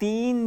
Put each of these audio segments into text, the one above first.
3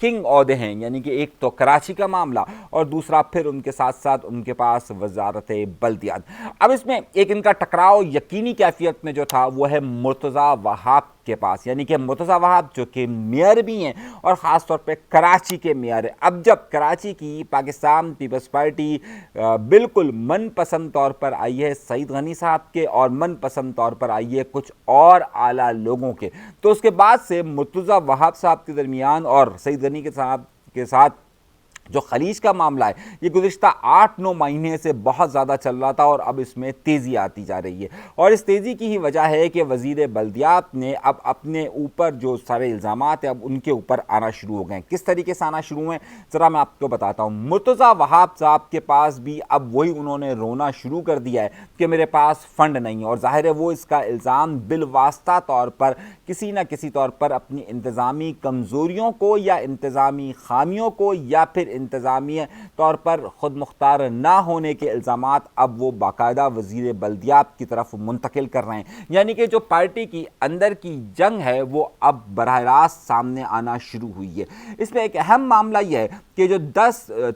king عہدے ہیں، یعنی کہ ایک تو کراچی کا معاملہ اور دوسرا پھر ان کے ساتھ ساتھ ان کے پاس وزارت بلدیات۔ اب اس میں ایک ان کا ٹکراؤ یقینی کیفیت میں جو تھا وہ ہے مرتضیٰ وہاب کے پاس، یعنی کہ مرتضیٰ وہاب جو کہ میئر بھی ہیں اور خاص طور پہ کراچی کے میئر ہیں۔ اب جب کراچی کی پاکستان پیپلز پارٹی بالکل من پسند طور پر آئی ہے سعید غنی صاحب کے اور من پسند طور پر آئی ہے کچھ اور اعلیٰ لوگوں کے، تو اس کے بعد سے مرتضیٰ وہاب صاحب کے درمیان اور سعید غنی کے ساتھ جو خلیج کا معاملہ ہے یہ گزشتہ 8-9 مہینے سے بہت زیادہ چل رہا تھا اور اب اس میں تیزی آتی جا رہی ہے، اور اس تیزی کی ہی وجہ ہے کہ وزیر بلدیات نے اب اپنے اوپر جو سارے الزامات ہیں اب ان کے اوپر آنا شروع ہو گئے ہیں۔ کس طریقے سے آنا شروع ہوئے ذرا میں آپ کو بتاتا ہوں۔ مرتضیٰ وہاب صاحب کے پاس بھی اب وہی انہوں نے رونا شروع کر دیا ہے کہ میرے پاس فنڈ نہیں ہے، اور ظاہر ہے وہ اس کا الزام بالواسطہ طور پر کسی نہ کسی طور پر اپنی انتظامی کمزوریوں کو یا انتظامی خامیوں کو یا پھر انتظامی طور پر خود مختار نہ ہونے کے الزامات اب وہ باقاعدہ وزیر بلدیات کی طرف منتقل کر رہے ہیں، یعنی کہ جو پارٹی کی اندر کی جنگ ہے وہ اب براہ راست سامنے آنا شروع ہوئی ہے۔ اس میں ایک اہم معاملہ یہ ہے کہ جو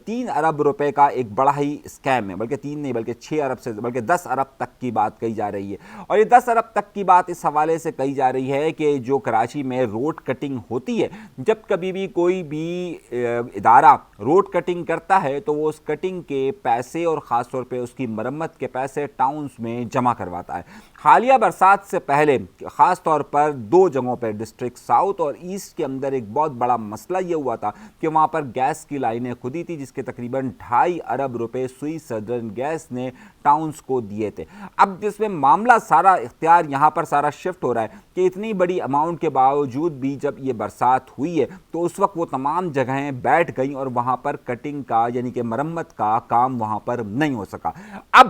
3 ارب روپے کا ایک بڑا ہی اسکیم ہے، بلکہ 3 نہیں بلکہ 6 ارب سے بلکہ 10 ارب تک کی بات کہی جا رہی ہے، اور یہ 10 ارب تک کی بات اس حوالے سے کہی جا رہی ہے کہ جو کراچی میں روڈ کٹنگ ہوتی ہے، جب کبھی بھی کوئی بھی ادارہ روڈ کٹنگ کرتا ہے تو وہ اس کٹنگ کے پیسے اور خاص طور پہ اس کی مرمت کے پیسے ٹاؤنز میں جمع کرواتا ہے۔ حالیہ برسات سے پہلے خاص طور پر 2 جگہوں پہ ڈسٹرکٹ ساؤتھ اور ایسٹ کے اندر ایک بہت بڑا مسئلہ یہ ہوا تھا کہ وہاں پر گیس کی لائنیں کھدی تھی جس کے تقریباً 2.5 ارب روپے سوئی سدرن گیس نے ٹاؤنز کو دیے تھے۔ اب جس میں معاملہ سارا اختیار یہاں پر سارا شفٹ ہو رہا ہے کہ اتنی بڑی اماؤنٹ کے باوجود بھی جب یہ برسات ہوئی ہے تو اس وقت وہ تمام جگہیں بیٹھ گئیں اور وہاں پر کٹنگ کا یعنی کہ مرمت کا کام وہاں پر نہیں ہو سکا۔ اب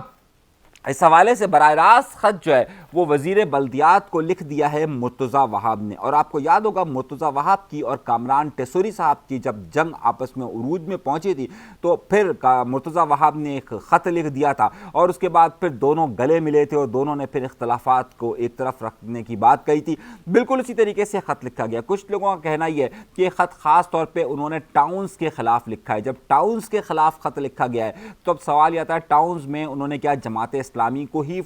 اس حوالے سے براہ راست خط جو ہے وہ وزیر بلدیات کو لکھ دیا ہے مرتضیٰ وہاب نے، اور آپ کو یاد ہوگا مرتضیٰ وہاب کی اور کامران ٹیسوری صاحب کی جب جنگ آپس میں عروج میں پہنچی تھی تو پھر مرتضیٰ وہاب نے ایک خط لکھ دیا تھا اور اس کے بعد پھر دونوں گلے ملے تھے اور دونوں نے پھر اختلافات کو ایک طرف رکھنے کی بات کہی تھی۔ بالکل اسی طریقے سے خط لکھا گیا۔ کچھ لوگوں کا کہنا یہ ہے کہ یہ خط خاص طور پہ انہوں نے ٹاؤنز کے خلاف لکھا ہے۔ جب ٹاؤنز کے خلاف خط لکھا گیا ہے تو اب سوال یہ آتا ہے ٹاؤنز میں انہوں نے کیا جماعت اسلامی کو ہی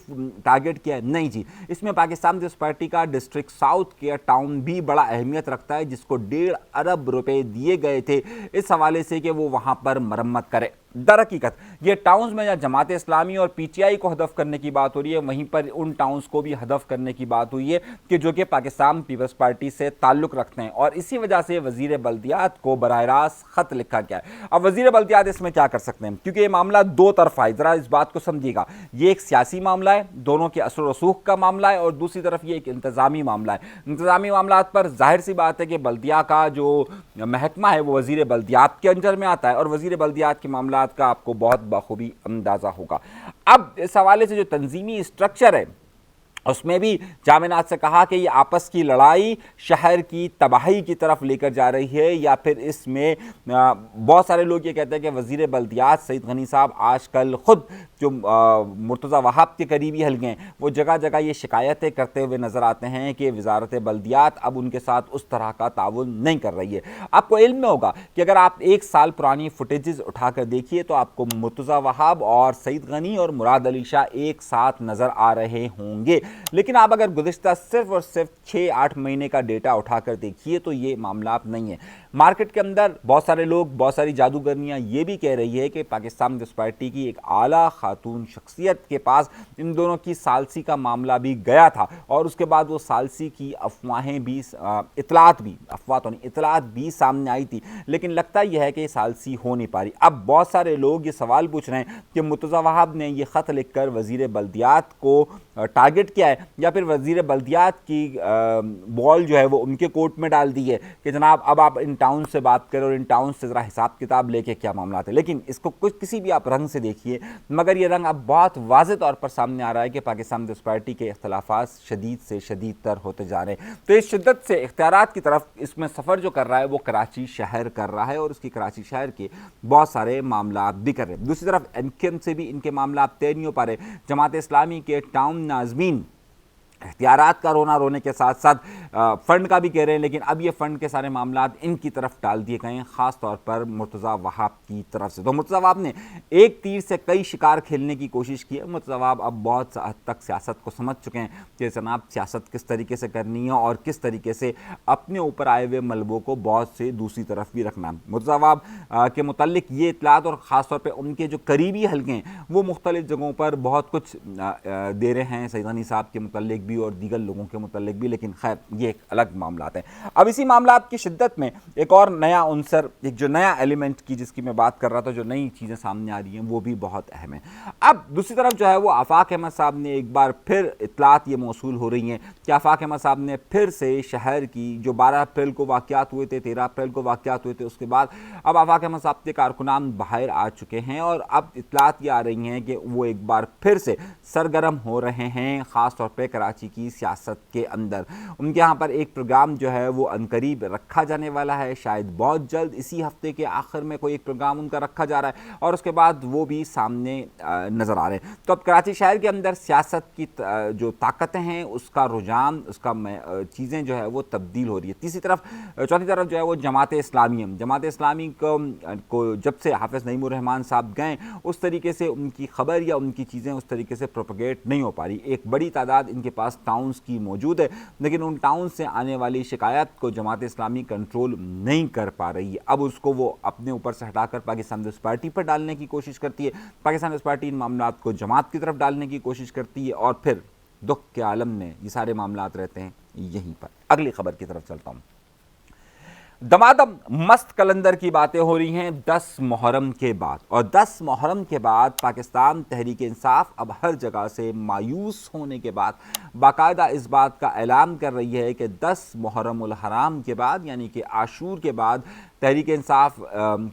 ٹارگٹ کیا ہے؟ نہیں جی، اس میں پاکستان پیپلز پارٹی کا ڈسٹرکٹ ساؤتھ کے ٹاؤن بھی بڑا اہمیت رکھتا ہے جس کو 1.5 ارب روپے دیے گئے تھے اس حوالے سے کہ وہ وہاں پر مرمت کرے۔ در حقیقت یہ ٹاؤنز میں جہاں جماعت اسلامی اور پی ٹی آئی کو ہدف کرنے کی بات ہو رہی ہے وہیں پر ان ٹاؤنز کو بھی ہدف کرنے کی بات ہوئی ہے کہ جو کہ پاکستان پیپلز پارٹی سے تعلق رکھتے ہیں، اور اسی وجہ سے وزیر بلدیات کو براہ راست خط لکھا گیا ہے۔ اب وزیر بلدیات اس میں کیا کر سکتے ہیں کیونکہ یہ معاملہ 2 طرفہ ہے، ذرا اس بات کو سمجھیے گا، یہ ایک سیاسی معاملہ ہے، دونوں کے اثر و رسوخ کا معاملہ ہے، اور دوسری طرف یہ ایک انتظامی معاملہ ہے۔ انتظامی معاملات پر ظاہر سی بات ہے کہ بلدیہ کا جو محکمہ ہے وہ وزیر بلدیات کے انجر میں آتا ہے، اور وزیر بلدیات کے معاملات کا آپ کو بہت بخوبی اندازہ ہوگا۔ اب اس حوالے سے جو تنظیمی اسٹرکچر ہے اس میں بھی جامعات سے کہا کہ یہ آپس کی لڑائی شہر کی تباہی کی طرف لے کر جا رہی ہے، یا پھر اس میں بہت سارے لوگ یہ کہتے ہیں کہ وزیر بلدیات سعید غنی صاحب آج کل خود جو مرتضیٰ وہاب کے قریبی حلقے ہیں وہ جگہ جگہ یہ شکایتیں کرتے ہوئے نظر آتے ہیں کہ وزارت بلدیات اب ان کے ساتھ اس طرح کا تعاون نہیں کر رہی ہے۔ آپ کو علم میں ہوگا کہ اگر آپ 1 سال پرانی فوٹیجز اٹھا کر دیکھیے تو آپ کو مرتضیٰ وہاب اور سعید غنی اور مراد علی شاہ ایک ساتھ نظر آ رہے ہوں گے، لیکن آپ اگر گزشتہ صرف اور صرف 6-8 مہینے کا ڈیٹا اٹھا کر دیکھیے تو یہ معاملات نہیں ہیں۔ مارکیٹ کے اندر بہت سارے لوگ، بہت ساری جادوگرنیاں یہ بھی کہہ رہی ہے کہ پاکستان پیپلز پارٹی کی ایک اعلیٰ خاتون شخصیت کے پاس ان دونوں کی ثالثی کا معاملہ بھی گیا تھا، اور اس کے بعد وہ ثالثی کی افواہیں بھی اطلاعات بھی سامنے آئی تھی، لیکن لگتا یہ ہے کہ یہ ثالثی ہو نہیں پا رہی۔ اب بہت سارے لوگ یہ سوال پوچھ رہے ہیں کہ مرتضیٰ وہاب نے یہ خط لکھ کر وزیر بلدیات کو ٹارگٹ کیا ہے یا پھر وزیر بلدیات کی بال جو ہے وہ ان کے کورٹ میں ڈال دی ہے کہ جناب اب آپ ان ٹاؤن سے بات کریں اور ان ٹاؤن سے ذرا حساب کتاب لے کے کیا معاملات ہیں۔ لیکن اس کو کسی بھی آپ رنگ سے دیکھیے، مگر یہ رنگ اب بہت واضح طور پر سامنے آ رہا ہے کہ پاکستان پیپلز پارٹی کے اختلافات شدید سے شدید تر ہوتے جا رہے ہیں۔ تو اس شدت سے اختیارات کی طرف اس میں سفر جو کر رہا ہے وہ کراچی شہر کر رہا ہے، اور اس کی کراچی شہر کے بہت سارے معاملات بھی کر رہے ہیں۔ دوسری طرف NKM سے بھی ان کے معاملات طے نہیں ہو پا رہے۔ جماعت اسلامی کے ٹاؤن ناظمین اختیارات کا رونا رونے کے ساتھ ساتھ فنڈ کا بھی کہہ رہے ہیں، لیکن اب یہ فنڈ کے سارے معاملات ان کی طرف ڈال دیے گئے ہیں، خاص طور پر مرتضیٰ وہاب کی طرف سے۔ تو مرتضیٰ وہاب نے ایک تیر سے کئی شکار کھیلنے کی کوشش کی ہے۔ مرتضیٰ وہاب اب بہت حد تک سیاست کو سمجھ چکے ہیں کہ جناب سیاست کس طریقے سے کرنی ہے اور کس طریقے سے اپنے اوپر آئے ہوئے ملبوں کو بہت سے دوسری طرف بھی رکھنا ہے۔ مرتضیٰ وہاب کے متعلق یہ اطلاعات اور خاص طور پہ ان کے جو قریبی حلقے ہیں وہ مختلف جگہوں پر بہت کچھ دے رہے ہیں، سعید غنی صاحب کے متعلق بھی اور دیگر لوگوں کے متعلق بھی، لیکن خیر یہ ایک الگ معاملات ہیں۔ اب اسی معاملات کی شدت میں ایک اور نیا عنصر، ایک جو نیا ایلیمنٹ کی جس کی میں بات کر رہا تھا، جو نئی چیزیں سامنے آ رہی ہیں وہ بھی بہت اہم ہیں۔ اب دوسری طرف جو ہے وہ آفاق احمد صاحب نے ایک بار پھر اطلاعات یہ موصول ہو رہی ہیں کہ آفاق احمد صاحب نے پھر سے شہر کی جو 12 اپریل کو واقعات ہوئے تھے، 13 اپریل کو واقعات ہوئے تھے، اس کے بعد اب آفاق احمد صاحب کے کارکنان باہر آ چکے ہیں اور اب اطلاعات یہ آ رہی ہیں کہ وہ ایک بار پھر سے سرگرم ہو رہے ہیں، خاص طور پہ کراچی کی سیاست کے اندر۔ ان کے یہاں پر ایک پروگرام جو ہے وہ عنقریب رکھا جانے والا ہے، شاید بہت جلد اسی ہفتے کے آخر میں کوئی ایک پروگرام ان کا رکھا جا رہا ہے اور اس کے بعد وہ بھی سامنے نظر آ رہے ہیں۔ تو اب کراچی شہر کے اندر سیاست کی جو طاقتیں ہیں، اس کا رجحان، اس کا چیزیں جو ہے وہ تبدیل ہو رہی ہے۔ تیسری طرف چوتھی طرف جو ہے وہ جماعت اسلامی کو جب سے حافظ نعیم الرحمن صاحب گئے اس طریقے سے ان کی خبر یا ان کی چیزیں اس طریقے سے پروپیگیٹ نہیں ہو پا رہی۔ ایک بڑی تعداد ان کے پاس ٹاؤنز کی موجود ہے، لیکن ان ٹاؤن سے آنے والی شکایت کو جماعت اسلامی کنٹرول نہیں کر پا رہی ہے۔ اب اس کو وہ اپنے اوپر سے ہٹا کر پاکستان پیپلز پارٹی پر ڈالنے کی کوشش کرتی ہے، پاکستان پیپلز پارٹی ان معاملات کو جماعت کی طرف ڈالنے کی کوشش کرتی ہے، اور پھر دکھ کے عالم میں یہ سارے معاملات رہتے ہیں یہیں پر۔ اگلی خبر کی طرف چلتا ہوں۔ دمادم مست کلندر کی باتیں ہو رہی ہیں 10 محرم کے بعد، اور 10 محرم کے بعد پاکستان تحریک انصاف اب ہر جگہ سے مایوس ہونے کے بعد باقاعدہ اس بات کا اعلان کر رہی ہے کہ 10 محرم الحرام کے بعد یعنی کہ عاشور کے بعد تحریک انصاف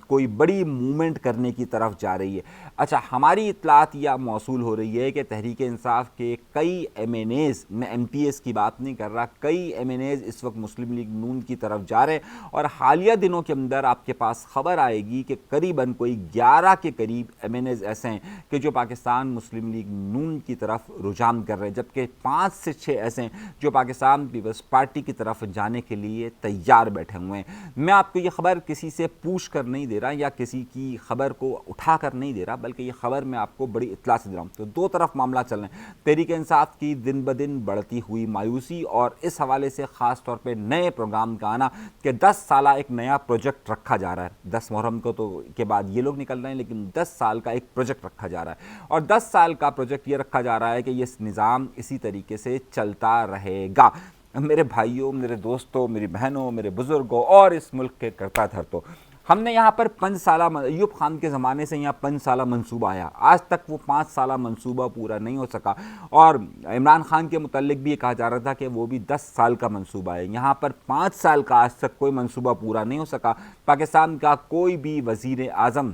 کوئی بڑی موومنٹ کرنے کی طرف جا رہی ہے۔ اچھا، ہماری اطلاعات یہ موصول ہو رہی ہے کہ تحریک انصاف کے کئی ایم این ایز، میں ایم پی ایس کی بات نہیں کر رہا، کئی ایم این ایز اس وقت مسلم لیگ نون کی طرف جا رہے ہیں، اور حالیہ دنوں کے اندر آپ کے پاس خبر آئے گی کہ قریباً کوئی 11 کے قریب ایم این ایز ایسے ہیں کہ جو پاکستان مسلم لیگ نون کی طرف رجحان کر رہے ہیں، جبکہ 5 سے 6 ایسے ہیں جو پاکستان پیپلز پارٹی کی طرف جانے کے لیے تیار بیٹھے ہوئے ہیں۔ میں آپ کو یہ خبر کسی سے پوچھ کر نہیں دے رہا یا کسی کی خبر کو اٹھا کر نہیں دے رہا، بلکہ یہ خبر میں آپ کو بڑی اطلاع سے دے رہا ہوں۔ تو دو طرف معاملہ چل رہے ہیں، تحریک انصاف کی دن بدن بڑھتی ہوئی مایوسی، اور اس حوالے سے خاص طور پہ نئے پروگرام کا آنا کہ 10 سالہ ایک نیا پروجیکٹ رکھا جا رہا ہے۔ 10 محرم کو تو کے بعد یہ لوگ نکل رہے ہیں، لیکن 10 سال کا ایک پروجیکٹ رکھا جا رہا ہے، اور 10 سال کا پروجیکٹ یہ رکھا جا رہا ہے کہ یہ نظام اسی طریقے سے چلتا رہے گا۔ میرے بھائیوں، میرے دوستوں، میری بہنوں، میرے بزرگوں اور اس ملک کے کرتا دھرتوں، ہم نے یہاں پر 5 سالہ ایوب خان کے زمانے سے یہاں 5 سالہ منصوبہ آیا، آج تک وہ 5 سالہ منصوبہ پورا نہیں ہو سکا، اور عمران خان کے متعلق بھی یہ کہا جا رہا تھا کہ وہ بھی 10 سال کا منصوبہ ہے۔ یہاں پر 5 سال کا آج تک کوئی منصوبہ پورا نہیں ہو سکا۔ پاکستان کا کوئی بھی وزیر اعظم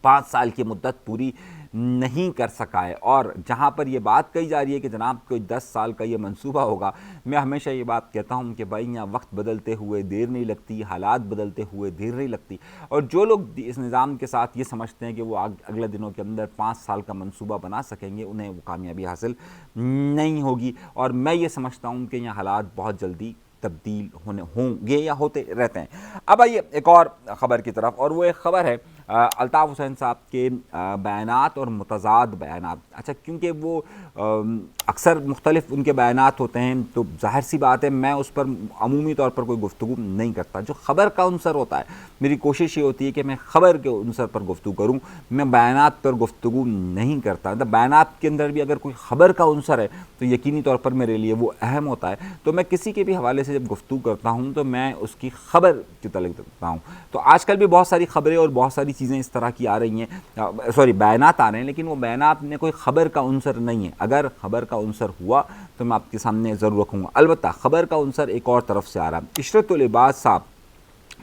5 سال کی مدت پوری نہیں کر سکا ہے، اور جہاں پر یہ بات کہی جا رہی ہے کہ جناب کوئی 10 سال کا یہ منصوبہ ہوگا، میں ہمیشہ یہ بات کہتا ہوں کہ بھائی یہاں وقت بدلتے ہوئے دیر نہیں لگتی، حالات بدلتے ہوئے دیر نہیں لگتی، اور جو لوگ اس نظام کے ساتھ یہ سمجھتے ہیں کہ وہ اگلے دنوں کے اندر 5 سال کا منصوبہ بنا سکیں گے، انہیں وہ کامیابی حاصل نہیں ہوگی، اور میں یہ سمجھتا ہوں کہ یہ حالات بہت جلدی تبدیل ہوں گے یا ہوتے رہتے ہیں۔ اب آئیے ایک اور خبر کی طرف، اور وہ ایک خبر ہے الطاف حسین صاحب کے بیانات اور متضاد بیانات۔ اچھا، کیونکہ وہ اکثر مختلف ان کے بیانات ہوتے ہیں، تو ظاہر سی بات ہے میں اس پر عمومی طور پر کوئی گفتگو نہیں کرتا۔ جو خبر کا عنصر ہوتا ہے، میری کوشش یہ ہوتی ہے کہ میں خبر کے عنصر پر گفتگو کروں، میں بیانات پر گفتگو نہیں کرتا۔ بیانات کے اندر بھی اگر کوئی خبر کا عنصر ہے تو یقینی طور پر میرے لیے وہ اہم ہوتا ہے، تو میں کسی کے بھی حوالے سے جب گفتگو کرتا ہوں تو میں اس کی خبر کی تعلق دیتا ہوں۔ تو آج کل بھی بہت ساری خبریں اور بہت ساری چیزیں اس طرح کی آ رہی ہیں، بیانات آ رہے ہیں، لیکن وہ بیانات میں کوئی خبر کا عنصر نہیں ہے۔ اگر خبر کا عنصر ہوا تو میں آپ کے سامنے ضرور رکھوں گا۔ البتہ خبر کا عنصر ایک اور طرف سے آ رہا ہے۔ عشرت العباد صاحب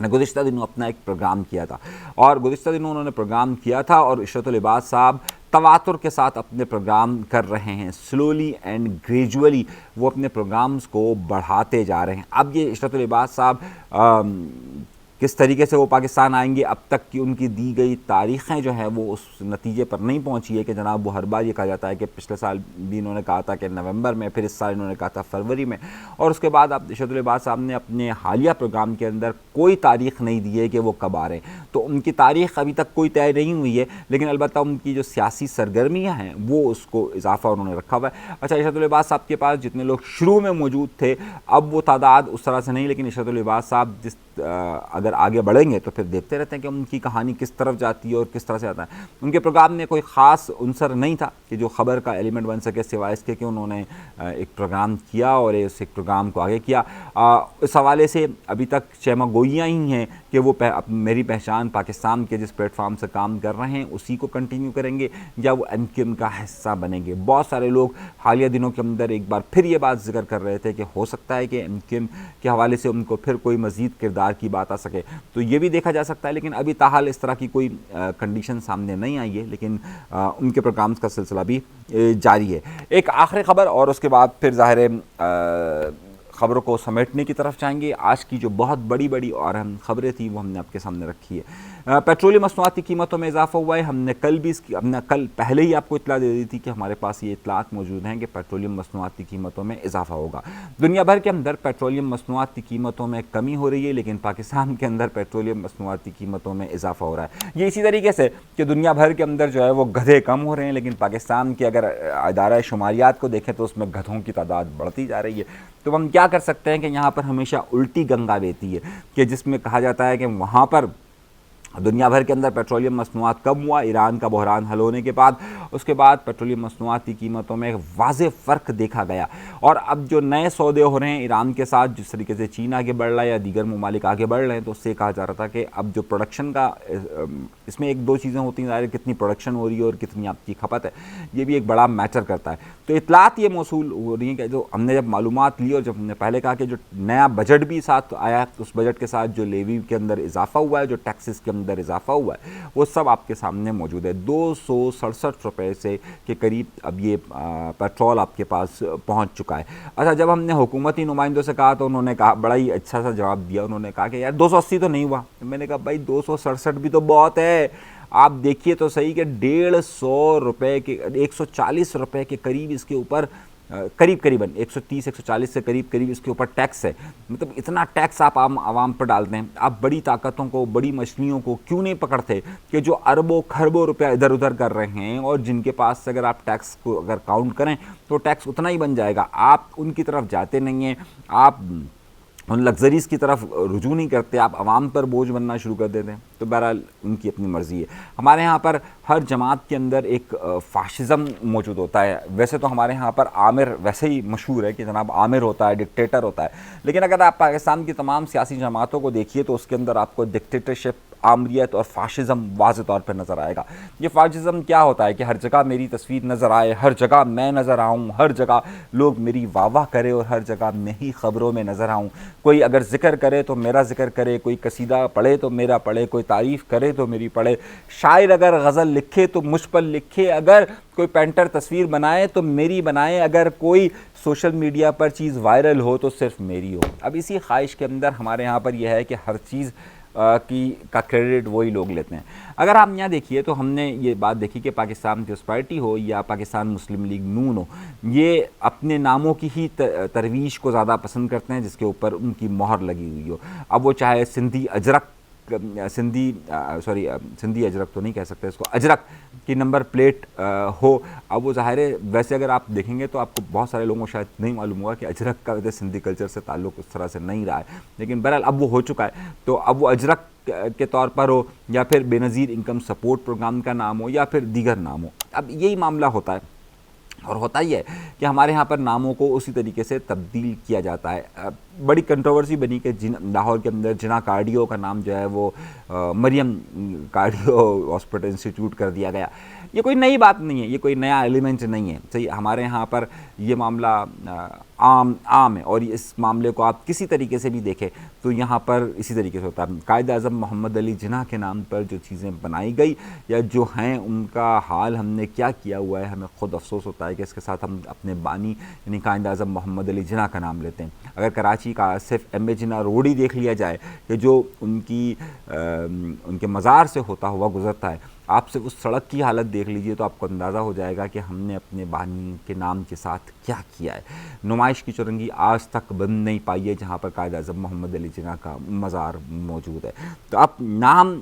نے گزشتہ دنوں اپنا ایک پروگرام کیا تھا، اور گزشتہ دنوں انہوں نے پروگرام کیا تھا، اور عشرت العباد صاحب تواتر کے ساتھ اپنے پروگرام کر رہے ہیں، سلولی اینڈ گریجولی وہ اپنے پروگرامز کو بڑھاتے جا رہے ہیں۔ اب یہ عشرت العباد صاحب کس طریقے سے وہ پاکستان آئیں گے، اب تک کی ان کی دی گئی تاریخیں جو ہیں وہ اس نتیجے پر نہیں پہنچی ہے کہ جناب وہ ہر بار یہ کہا جاتا ہے کہ پچھلے سال بھی انہوں نے کہا تھا کہ نومبر میں، پھر اس سال انہوں نے کہا تھا فروری میں، اور اس کے بعد اب ارشاد العباد صاحب نے اپنے حالیہ پروگرام کے اندر کوئی تاریخ نہیں دی ہے کہ وہ کب آ رہے ہیں. تو ان کی تاریخ ابھی تک کوئی طے نہیں ہوئی ہے، لیکن البتہ ان کی جو سیاسی سرگرمیاں ہیں وہ اس کو اضافہ انہوں نے رکھا ہوا ہے. اچھا، ارشاد العباد صاحب کے پاس جتنے لوگ شروع میں موجود تھے اب وہ تعداد اس طرح سے نہیں، لیکن ارشاد العباد صاحب اگر آگے بڑھیں گے تو پھر دیکھتے رہتے ہیں کہ ان کی کہانی کس طرف جاتی ہے اور کس طرح سے آتا ہے. ان کے پروگرام میں کوئی خاص عنصر نہیں تھا کہ جو خبر کا ایلیمنٹ بن سکے، سوائے اس کے کہ انہوں نے ایک پروگرام کیا اور اس ایک پروگرام کو آگے کیا. اس حوالے سے ابھی تک چیمہ گوئیاں ہی ہیں کہ وہ میری پہچان پاکستان کے جس پلیٹ فارم سے کام کر رہے ہیں اسی کو کنٹینیو کریں گے یا وہ ایم کیو ایم کا حصہ بنیں گے. بہت سارے لوگ حالیہ دنوں کے اندر ایک بار پھر یہ بات ذکر کر رہے تھے کہ ہو سکتا ہے کہ ایم کیو ایم کے حوالے سے ان کو پھر کوئی مزید کردار کی بات آ سکے، تو یہ بھی دیکھا جا سکتا ہے. لیکن ابھی تاحال اس طرح کی کوئی کنڈیشن سامنے نہیں آئی ہے، لیکن ان کے پروگرامز کا سلسلہ بھی جاری ہے. ایک آخری خبر اور اس کے بعد پھر ظاہر خبروں کو سمیٹنے کی طرف جائیں گے. آج کی جو بہت بڑی اور اہم خبریں تھیں وہ ہم نے آپ کے سامنے رکھی ہے. پیٹرولیم مصنوعات کی قیمتوں میں اضافہ ہوا ہے. ہم نے کل پہلے ہی آپ کو اطلاع دے دی تھی کہ ہمارے پاس یہ اطلاعات موجود ہیں کہ پیٹرولیم مصنوعات کی قیمتوں میں اضافہ ہوگا. دنیا بھر کے اندر پیٹرولیم مصنوعات کی قیمتوں میں کمی ہو رہی ہے، لیکن پاکستان کے اندر پیٹرولیم مصنوعات کی قیمتوں میں اضافہ ہو رہا ہے. یہ اسی طریقے سے کہ دنیا بھر کے اندر جو ہے وہ گدھے کم ہو رہے ہیں، لیکن پاکستان کے اگر ادارہ شماریات کو دیکھیں تو اس میں گدھوں کی تعداد بڑھتی جا رہی ہے. تو ہم کیا کر سکتے ہیں کہ یہاں پر ہمیشہ الٹی گنگا بہتی ہے کہ جس میں کہا جاتا ہے کہ وہاں پر دنیا بھر کے اندر پیٹرولیم مصنوعات کم ہوا، ایران کا بحران حل ہونے کے بعد اس کے بعد پیٹرولیم مصنوعات کی قیمتوں میں واضح فرق دیکھا گیا. اور اب جو نئے سودے ہو رہے ہیں ایران کے ساتھ، جس طریقے سے چین آگے بڑھ رہا ہے یا دیگر ممالک آگے بڑھ رہے ہیں، تو اس سے کہا جا رہا تھا کہ اب جو پروڈکشن کا اس میں ایک دو چیزیں ہوتی ہیں، ظاہر کتنی پروڈکشن ہو رہی ہے اور کتنی آپ کی کھپت ہے، یہ بھی ایک بڑا میٹر کرتا ہے. تو اطلاعات یہ موصول ہو رہی ہیں کہ جو ہم نے جب معلومات لی اور جب ہم نے پہلے کہا کہ جو نیا بجٹ بھی ساتھ آیا، اس بجٹ کے ساتھ جو لیوی کے اندر اضافہ ہوا ہے، جو ٹیکسز کے اندر اضافہ ہوا ہے، وہ سب آپ کے سامنے موجود ہے. 267 روپے سے کے قریب اب یہ پیٹرول آپ کے پاس پہنچ چکا ہے. اچھا، جب ہم نے حکومتی نمائندوں سے کہا تو انہوں نے کہا، بڑا ہی اچھا سا جواب دیا. انہوں نے کہا کہ یار 280 تو نہیں ہوا. میں نے کہا بھائی 267 بھی تو بہت ہے. آپ دیکھیے تو صحیح کہ 150 روپے کے 140 روپے کے قریب اس کے اوپر قریباً 130-140 سے قریب اس کے اوپر ٹیکس ہے. مطلب اتنا ٹیکس آپ عوام پر ڈالتے ہیں. آپ بڑی طاقتوں کو، بڑی مچھلیوں کو کیوں نہیں پکڑتے کہ جو اربوں کھربوں روپیہ ادھر ادھر کر رہے ہیں اور جن کے پاس اگر آپ ٹیکس کو اگر کاؤنٹ کریں تو ٹیکس اتنا ہی بن جائے گا. آپ ان کی طرف جاتے نہیں ہیں، آپ ان لگژریز کی طرف رجوع نہیں کرتے، آپ عوام پر بوجھ بننا شروع کر دیتے ہیں. تو بہرحال ان کی اپنی مرضی ہے. ہمارے ہاں پر ہر جماعت کے اندر ایک فاشزم موجود ہوتا ہے. ویسے تو ہمارے ہاں پر عامر ویسے ہی مشہور ہے کہ جناب عامر ہوتا ہے، ڈکٹیٹر ہوتا ہے، لیکن اگر آپ پاکستان کی تمام سیاسی جماعتوں کو دیکھیے تو اس کے اندر آپ کو ڈکٹیٹرشپ، آمریت اور فاشزم واضح طور پر نظر آئے گا. یہ فاشزم کیا ہوتا ہے کہ ہر جگہ میری تصویر نظر آئے، ہر جگہ میں نظر آؤں، ہر جگہ لوگ میری واہ واہ کرے اور ہر جگہ میں ہی خبروں میں نظر آؤں. کوئی اگر ذکر کرے تو میرا ذکر کرے، کوئی قصیدہ پڑھے تو میرا پڑھے، کوئی تعریف کرے تو میری پڑھے، شاعر اگر غزل لکھے تو مجھ پر لکھے، اگر کوئی پینٹر تصویر بنائے تو میری بنائے، اگر کوئی سوشل میڈیا پر چیز وائرل ہو تو صرف میری ہو. اب اسی خواہش کے اندر ہمارے ہاں پر یہ ہے کہ ہر چیز کا کریڈٹ وہی لوگ لیتے ہیں. اگر آپ یہاں دیکھیے تو ہم نے یہ بات دیکھی کہ پاکستان پیپلز پارٹی ہو یا پاکستان مسلم لیگ نون ہو، یہ اپنے ناموں کی ہی ترویج کو زیادہ پسند کرتے ہیں جس کے اوپر ان کی مہر لگی ہوئی ہو. اب وہ چاہے سندھی اجرک تو نہیں کہہ سکتے اس کو، اجرک کی نمبر پلیٹ ہو. اب وہ ظاہر ہے ویسے اگر آپ دیکھیں گے تو آپ کو بہت سارے لوگوں کو شاید نہیں معلوم ہوگا کہ اجرک کا ویسے سندھی کلچر سے تعلق اس طرح سے نہیں رہا ہے، لیکن بہرحال اب وہ ہو چکا ہے. تو اب وہ اجرک کے طور پر ہو یا پھر بے نظیر انکم سپورٹ پروگرام کا نام ہو یا پھر دیگر نام ہو، اب یہی معاملہ ہوتا ہے. اور ہوتا ہی ہے کہ ہمارے ہاں پر ناموں کو اسی طریقے سے تبدیل کیا جاتا ہے. بڑی کنٹروورسی بنی کہ لاہور کے اندر جنا کارڈیو کا نام جو ہے وہ مریم کارڈیو ہاسپٹل انسٹیٹیوٹ کر دیا گیا. یہ کوئی نئی بات نہیں ہے، یہ کوئی نیا ایلیمنٹ نہیں ہے. صحیح، ہمارے ہاں پر یہ معاملہ عام ہے اور اس معاملے کو آپ کسی طریقے سے بھی دیکھیں تو یہاں پر اسی طریقے سے ہوتا ہے. قائد اعظم محمد علی جناح کے نام پر جو چیزیں بنائی گئی یا جو ہیں ان کا حال ہم نے کیا کیا ہوا ہے، ہمیں خود افسوس ہوتا ہے کہ اس کے ساتھ ہم اپنے بانی یعنی قائد اعظم محمد علی جناح کا نام لیتے ہیں. اگر کراچی نمائشی کا صرف امیجنا روڈ ہی دیکھ لیا جائے کہ جو ان کے مزار سے ہوتا ہوا گزرتا ہے، آپ صرف اس سڑک کی حالت دیکھ لیجئے تو آپ کو اندازہ ہو جائے گا کہ ہم نے اپنے بانی کے نام کے ساتھ کیا کیا ہے۔ نمائش کی چورنگی آج تک بند نہیں پائی ہے جہاں پر قائد اعظم محمد علی جناح کا مزار موجود ہے۔ تو اب نام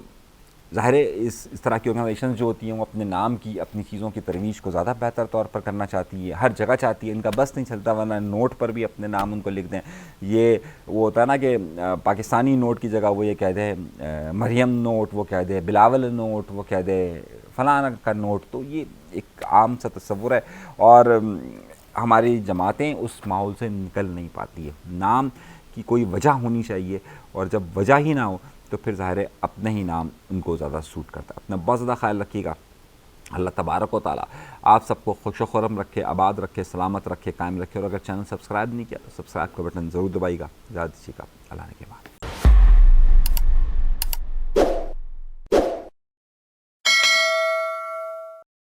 ظاہر ہے اس طرح کی آرگنائزیشنز جو ہوتی ہیں وہ اپنے نام کی، اپنی چیزوں کی ترویج کو زیادہ بہتر طور پر کرنا چاہتی ہے، ہر جگہ چاہتی ہے، ان کا بس نہیں چلتا، ورنہ نوٹ پر بھی اپنے نام ان کو لکھ دیں۔ یہ وہ ہوتا ہے نا کہ پاکستانی نوٹ کی جگہ وہ یہ کہہ دیں مریم نوٹ، وہ کہہ دے بلاول نوٹ، وہ کہہ دے فلانا کا نوٹ، تو یہ ایک عام سا تصور ہے اور ہماری جماعتیں اس ماحول سے نکل نہیں پاتی ہے۔ نام کی کوئی وجہ ہونی چاہیے، اور جب وجہ ہی نہ ہو تو پھر ظاہر ہے اپنے ہی نام ان کو زیادہ سوٹ کرتا ہے۔ اپنا بہت زیادہ خیال رکھیے گا۔ اللہ تبارک و تعالیٰ آپ سب کو خوش و خرم رکھے، آباد رکھے، سلامت رکھے، قائم رکھے، اور اگر چینل سبسکرائب نہیں کیا تو سبسکرائب کا بٹن ضرور دبائیے گا۔ اجازت دیجیے گا، اللہ نے کے بعد۔